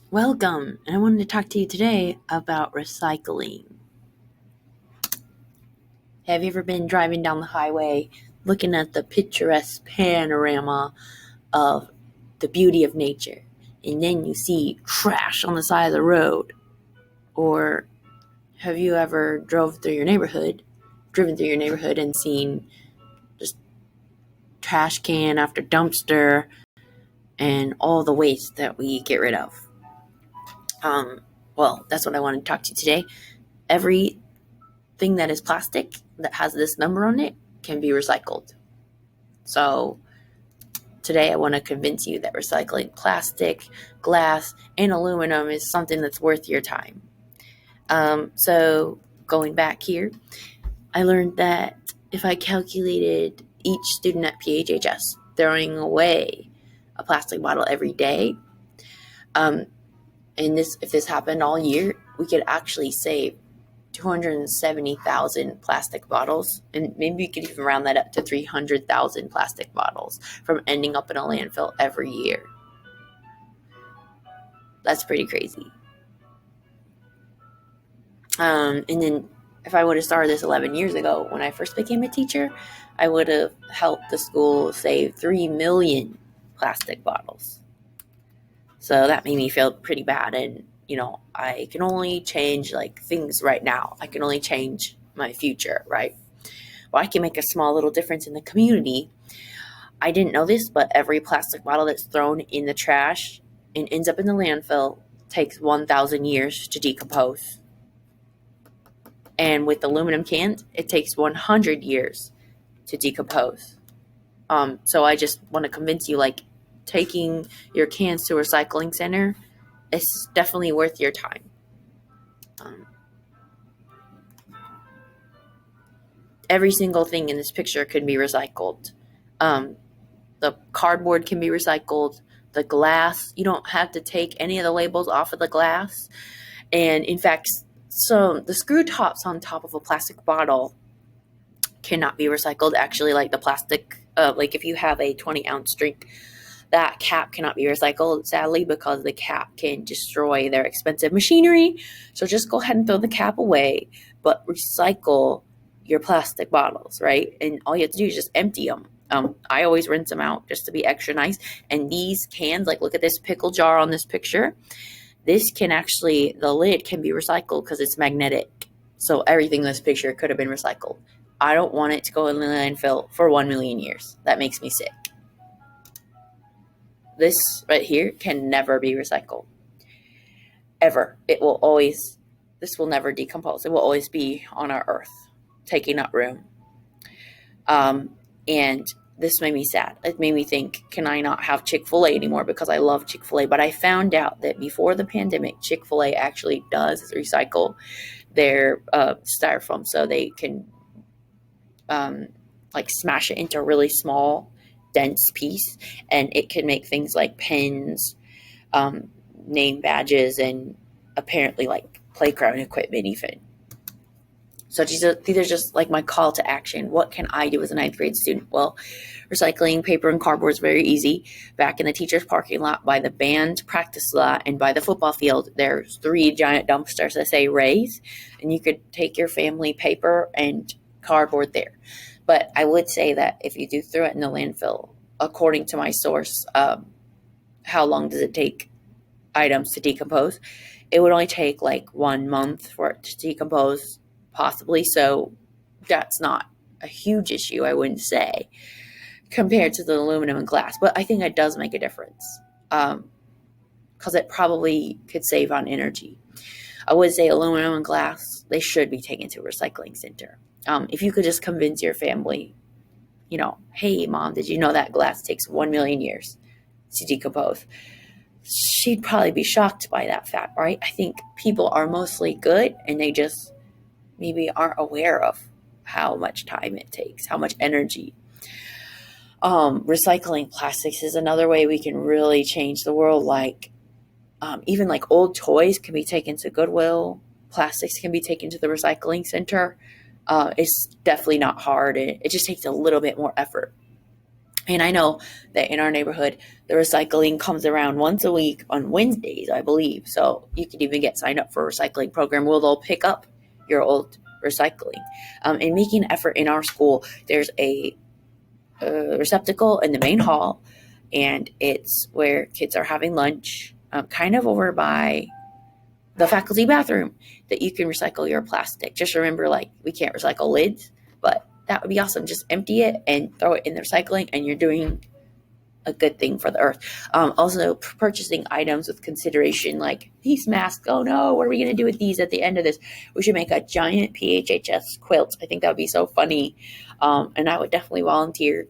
Welcome, and I wanted to talk to you today about recycling. Have you ever been driving down the highway looking at the picturesque panorama of the beauty of nature, and then you see trash on the side of the road? Or have you ever driven through your neighborhood and seen just trash can after dumpster and all the waste that we get rid of? Well, that's what I wanted to talk to you today. Everything that is plastic that has this number on it can be recycled. So today I want to convince you that recycling plastic, glass, and aluminum is something that's worth your time. So going back here, I learned that if I calculated each student at PHHS throwing away a plastic bottle every day, and if this happened all year, we could actually save 270,000 plastic bottles, and maybe we could even round that up to 300,000 plastic bottles from ending up in a landfill every year. That's pretty crazy. And then if I would have started this 11 years ago when I first became a teacher, I would have helped the school save 3 million plastic bottles. So that made me feel pretty bad. And, I can only change things right now. I can only change my future, right? Well, I can make a small little difference in the community. I didn't know this, but every plastic bottle that's thrown in the trash and ends up in the landfill takes 1,000 years to decompose. And with aluminum cans, it takes 100 years to decompose. So I just want to convince you, taking your cans to a recycling center is definitely worth your time. Every single thing in this picture can be recycled. The cardboard can be recycled. The glass, you don't have to take any of the labels off of the glass. And in fact, the screw tops on top of a plastic bottle cannot be recycled. Actually, like the plastic, if you have a 20-ounce drink, that cap cannot be recycled, sadly, because the cap can destroy their expensive machinery. So just go ahead and throw the cap away, but recycle your plastic bottles, right? And all you have to do is just empty them. I always rinse them out just to be extra nice. And these cans, look at this pickle jar on this picture. This can actually, the lid can be recycled because it's magnetic. So everything in this picture could have been recycled. I don't want it to go in the landfill for 1 million years. That makes me sick. This right here can never be recycled. Ever. This will never decompose. It will always be on our earth, taking up room. And this made me sad. It made me think, can I not have Chick-fil-A anymore? Because I love Chick-fil-A. But I found out that before the pandemic, Chick-fil-A actually does recycle their styrofoam. So they can smash it into a really small, dense piece. And it can make things like pens, name badges, and apparently playground equipment even. So these are just my call to action. What can I do as a 9th grade student? Well, recycling paper and cardboard is very easy. Back in the teacher's parking lot, by the band practice lot, and by the football field, there's 3 giant dumpsters that say Raise, and you could take your family paper and cardboard there. But I would say that if you do throw it in the landfill, according to my source, how long does it take items to decompose? It would only take 1 month for it to decompose, possibly. So that's not a huge issue, I wouldn't say, compared to the aluminum and glass. But I think it does make a difference because it probably could save on energy. I would say aluminum and glass, they should be taken to a recycling center. If you could just convince your family, hey, Mom, did you know that glass takes 1 million years to decompose? She'd probably be shocked by that fact, right? I think people are mostly good, and they just maybe aren't aware of how much time it takes, how much energy. Recycling plastics is another way we can really change the world. Even old toys can be taken to Goodwill. Plastics can be taken to the recycling center. It's definitely not hard. It just takes a little bit more effort. And I know that in our neighborhood, the recycling comes around once a week on Wednesdays, I believe. So you could even get signed up for a recycling program where they'll pick up your old recycling. And making an effort in our school, there's a receptacle in the main hall, and it's where kids are having lunch, kind of over by the faculty bathroom, that you can recycle your plastic. Just remember, like, we can't recycle lids, but that would be awesome. Just empty it and throw it in the recycling, and you're doing a good thing for the earth. Also, purchasing items with consideration, like these masks. Oh no, what are we going to do with these at the end of this? We should make a giant PHHS quilt. I think that would be so funny. And I would definitely volunteer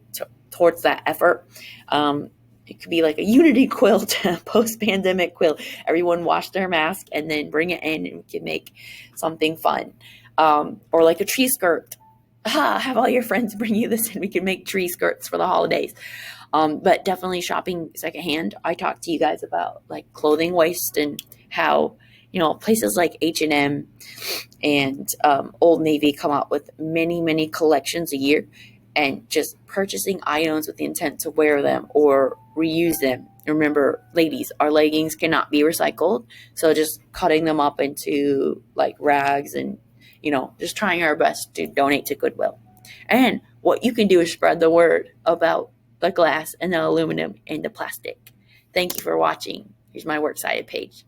towards that effort. It could be like a unity quilt, post-pandemic quilt. Everyone wash their mask and then bring it in, and we can make something fun. Or like a tree skirt. Have all your friends bring you this, and we can make tree skirts for the holidays. But definitely shopping secondhand. I talked to you guys about like clothing waste and how, places like H&M and Old Navy come out with many, many collections a year, and just purchasing items with the intent to wear them or reuse them. Remember, ladies, our leggings cannot be recycled. So just cutting them up into like rags and, just trying our best to donate to Goodwill. And what you can do is spread the word about the glass and the aluminum and the plastic. Thank you for watching. Here's my works cited page.